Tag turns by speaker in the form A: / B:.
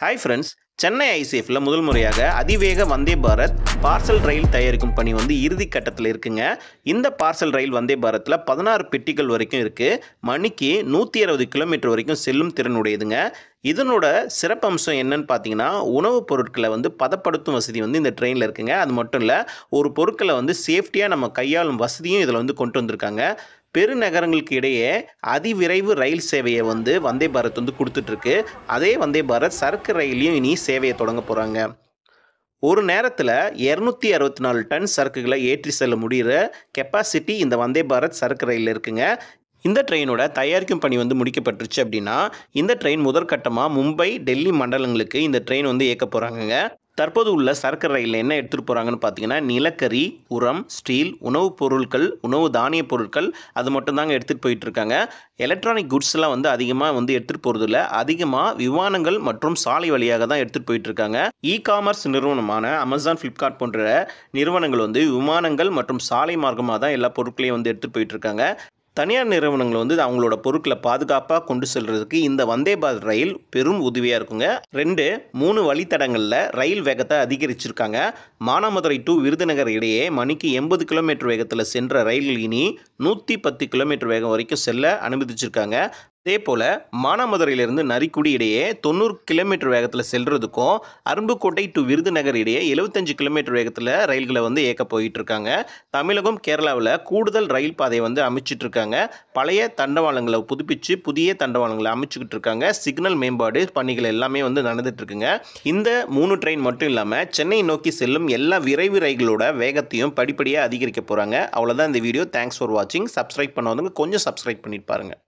A: Hi friends, Chennai ஐசிஎஃப்ல முதல் முறையாக அதிவேக வந்தே பாரத் பார்சல் ரயில் தயாரிக்கும் பணி வந்து இறுதி கட்டத்தில் இருக்குங்க. இந்த பார்சல் ரயில் வந்தே பாரத்தில் 16 பெட்டிகள் வரைக்கும் இருக்குது. மணிக்கு 160 கிலோமீட்டர் வரைக்கும் செல்லும் திறன் உடையதுங்க. இதனோட சிறப்பம்சம் என்னன்னு பார்த்தீங்கன்னா, உணவுப் பொருட்களை வந்து பதப்படுத்தும் வசதி வந்து இந்த ட்ரெயினில் இருக்குங்க. அது மட்டும் இல்லை, ஒரு பொருட்களை வந்து சேஃப்டியாக நம்ம கையாளும் வசதியும் இதில் வந்து கொண்டு வந்திருக்காங்க. பெருநகரங்களுக்கு இடையே அதிவிரைவு ரயில் சேவையை வந்து வந்தே பாரத் வந்து கொடுத்துட்ருக்கு. அதே வந்தே பாரத் சரக்கு ரயிலையும் இனி சேவையை தொடங்க போகிறாங்க. ஒரு நேரத்தில் 264 டன் சரக்குகளை ஏற்றி செல்ல முடிகிற கெப்பாசிட்டி இந்த வந்தே பாரத் சரக்கு ரயிலில் இருக்குங்க. இந்த ட்ரெயினோட தயாரிக்கும் பணி வந்து முடிக்கப்பட்டுருச்சு அப்படின்னா, இந்த ட்ரெயின் முதற்கட்டமாக மும்பை, டெல்லி மண்டலங்களுக்கு இந்த ட்ரெயின் வந்து இயக்க போகிறாங்கங்க. தற்போது உள்ள சரக்கு ரயிலில் என்ன எடுத்துகிட்டு போகிறாங்கன்னு பார்த்தீங்கன்னா, நிலக்கரி, உரம், ஸ்டீல், உணவுப் பொருட்கள், உணவு தானிய பொருட்கள், அது மட்டும்தாங்க எடுத்துகிட்டு போயிட்டுருக்காங்க. எலக்ட்ரானிக் குட்ஸ்லாம் வந்து அதிகமாக வந்து எடுத்துகிட்டு போகிறதில்ல. அதிகமாக விமானங்கள் மற்றும் சாலை வழியாக தான் எடுத்துகிட்டு போயிட்டுருக்காங்க. காமர்ஸ் நிறுவனமான அமேசான், ஃப்ளிப்கார்ட் போன்ற நிறுவனங்கள் வந்து விமானங்கள் மற்றும் சாலை மார்க்கமாக தான் எல்லா பொருட்களையும் வந்து எடுத்துகிட்டு போயிட்டுருக்காங்க. தனியார் நிறுவனங்கள் வந்து அவங்களோட பொருட்களை பாதுகாப்பாக கொண்டு செல்றதுக்கு இந்த வந்தே பாரத் ரயில் பெரும் உதவியாக இருக்குங்க. 3 வழித்தடங்களில் ரயில் வேகத்தை அதிகரிச்சிருக்காங்க. மானாமதுரை டு விருதுநகர் இடையே மணிக்கு 80 கிலோமீட்டர் வேகத்தில் சென்ற ரயில்கள் இனி 110 கிலோமீட்டர் வேகம் வரைக்கும் செல்ல அனுமதிச்சிருக்காங்க. அதே போல் மானாமதுரையிலிருந்து நரிக்குடி இடையே 90 கிலோமீட்டர் வேகத்தில் செல்றதுக்கும், அரும்புக்கோட்டை டு விருதுநகர் இடையே 75 கிலோமீட்டர் வேகத்தில் ரயில்களை வந்து இயக்க போயிட்டு இருக்காங்க. தமிழகம், கேரளாவில் கூடுதல் ரயில் பாதையை வந்து அமைச்சிட்டு இருக்காங்க. பழைய தண்டவாளங்களை புதுப்பிச்சு புதிய தண்டவாளங்களை அமைச்சுக்கிட்டு இருக்காங்க. சிக்னல் மேம்பாடு பணிகள் எல்லாமே வந்து நடந்துட்டு இருக்குங்க. இந்த 3 ட்ரெயின் மட்டும் இல்லாமல் சென்னை நோக்கி செல்லும் எல்லா விரைவு ரயில்களோட வேகத்தையும் படிப்படியாக அதிகரிக்க போகிறாங்க. அவ்வளோதான் இந்த வீடியோ. தேங்க்ஸ் ஃபார் வாட்சிங். சப்ஸ்கிரைப் பண்ணாதவங்க கொஞ்சம் சப்ஸ்கிரைப் பண்ணிட்டு பாருங்கள்.